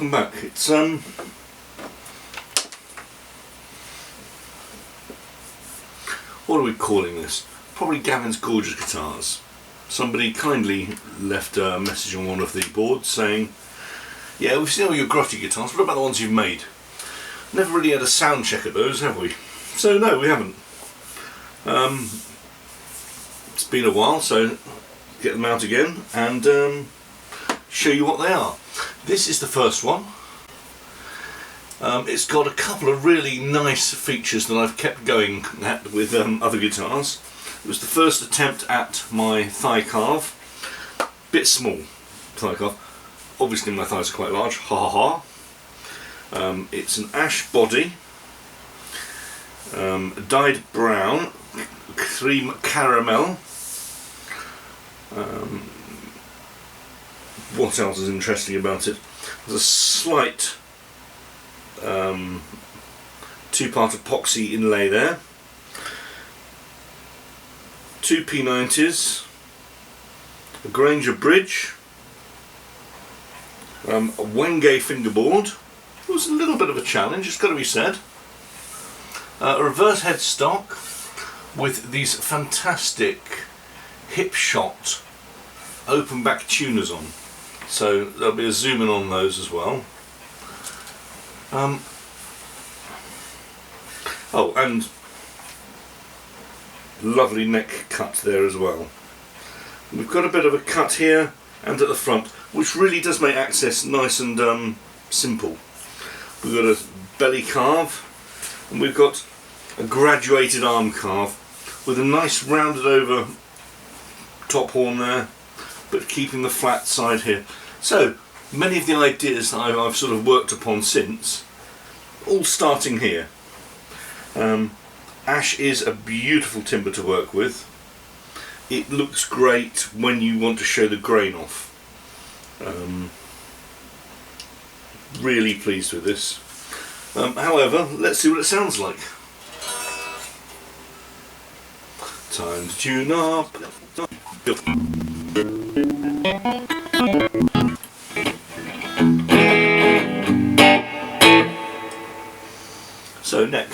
welcome back. It's what are we calling this? Probably Gavin's Gorgeous Guitars. Somebody kindly left a message on one of the boards saying, yeah, we've seen all your grotty guitars, what about the ones you've made? Never really had a sound check at those, have we? So no, we haven't. It's been a while, so get them out again and show you what they are. This is the first one. It's got a couple of really nice features that I've kept going at with other guitars. It was the first attempt at my thigh carve. Bit small thigh carve. Obviously my thighs are quite large, ha ha ha. It's an ash body, dyed brown, cream caramel. What else is interesting about it? There's a slight two-part epoxy inlay there. 2 P90s, a Granger bridge, a wenge fingerboard. It was a little bit of a challenge, it's got to be said. A reverse headstock with these fantastic hip shot open back tuners on. So there'll be a zoom in on those as well. Oh, and lovely neck cut there as well. We've got a bit of a cut here and at the front, which really does make access nice and simple. We've got a belly carve, and we've got a graduated arm carve with a nice rounded over top horn there, but keeping the flat side here. So many of the ideas that I've sort of worked upon since, all starting here. Ash is a beautiful timber to work with. It looks great when you want to show the grain off. Really pleased with this. However, let's see what it sounds like. Time to tune up. So neck.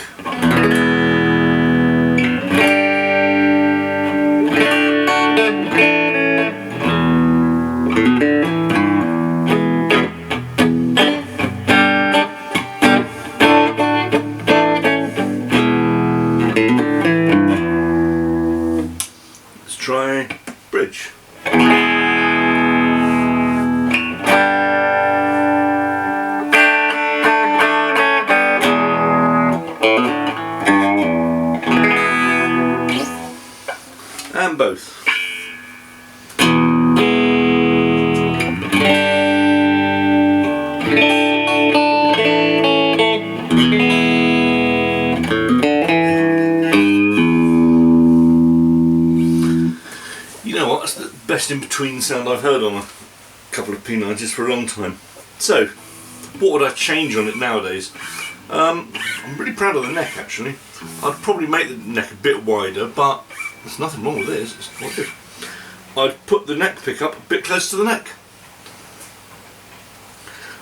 Let's try bridge. And both. You know what, that's the best in between sound I've heard on a couple of P90s for a long time. So, what would I change on it nowadays? I'm really proud of the neck actually. I'd probably make the neck a bit wider, but there's nothing wrong with this, it's quite good. I'd put the neck pickup a bit close to the neck.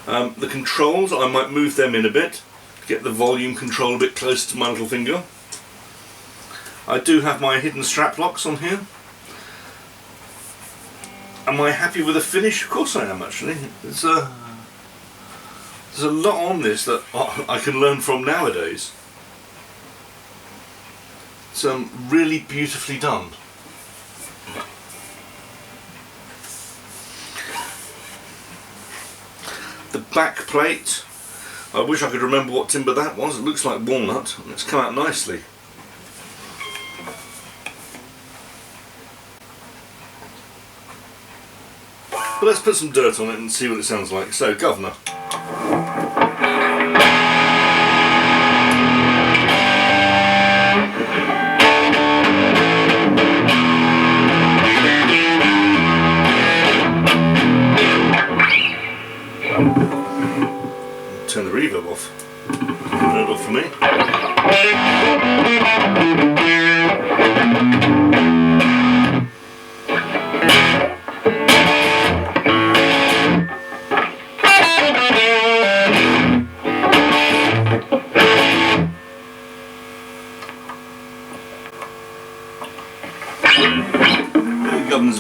The controls, I might move them in a bit, get the volume control a bit closer to my little finger. I do have my hidden strap locks on here. Am I happy with the finish? Of course I am actually. There's a lot on this that I can learn from nowadays. It's really beautifully done. The back plate, I wish I could remember what timber that was. It looks like walnut and it's come out nicely. But let's put some dirt on it and see what it sounds like. So, Governor. Turn the reverb off. Turn it off for me.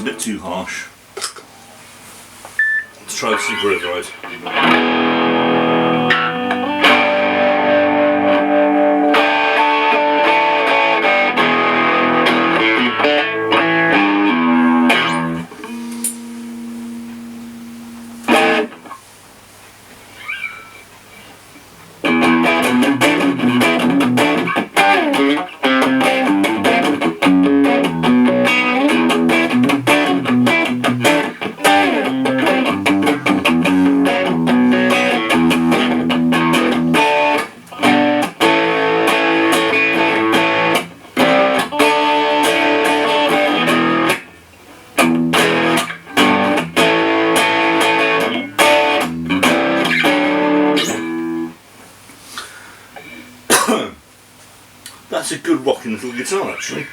bit too harsh. Let's try the super override. That's a good rocking little guitar actually.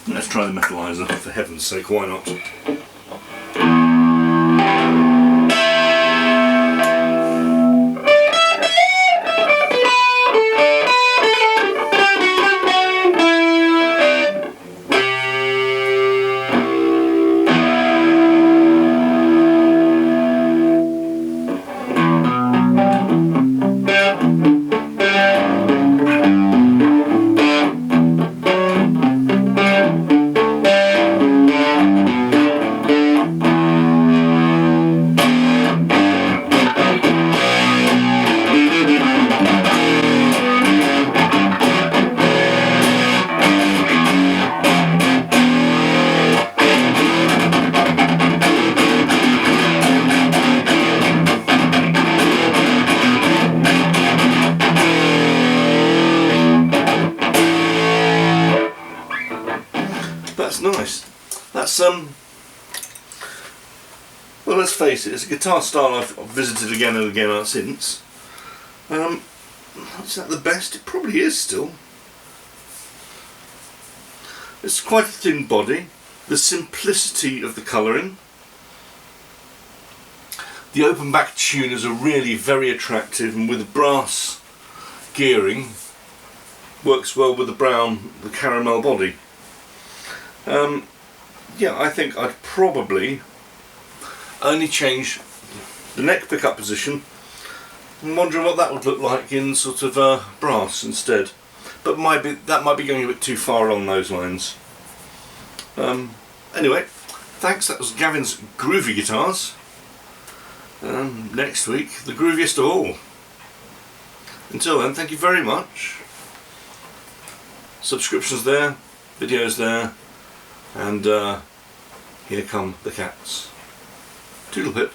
Let's try the metalizer, for heaven's sake, why not? That's nice. That's well, let's face it, it's a guitar style I've visited again and again since. Is that the best? It probably is still. It's quite a thin body. The simplicity of the colouring. The open back tuners are really very attractive, and with brass gearing works well with the caramel body. Yeah, I think I'd probably only change the neck pickup position. I'm wondering what that would look like in sort of brass instead, but that might be going a bit too far along those lines. Anyway, thanks. That was Gavin's groovy guitars. Next week, the grooviest of all. Until then, thank you very much. Subscriptions there, videos there. And here come the cats. Toodle Pip.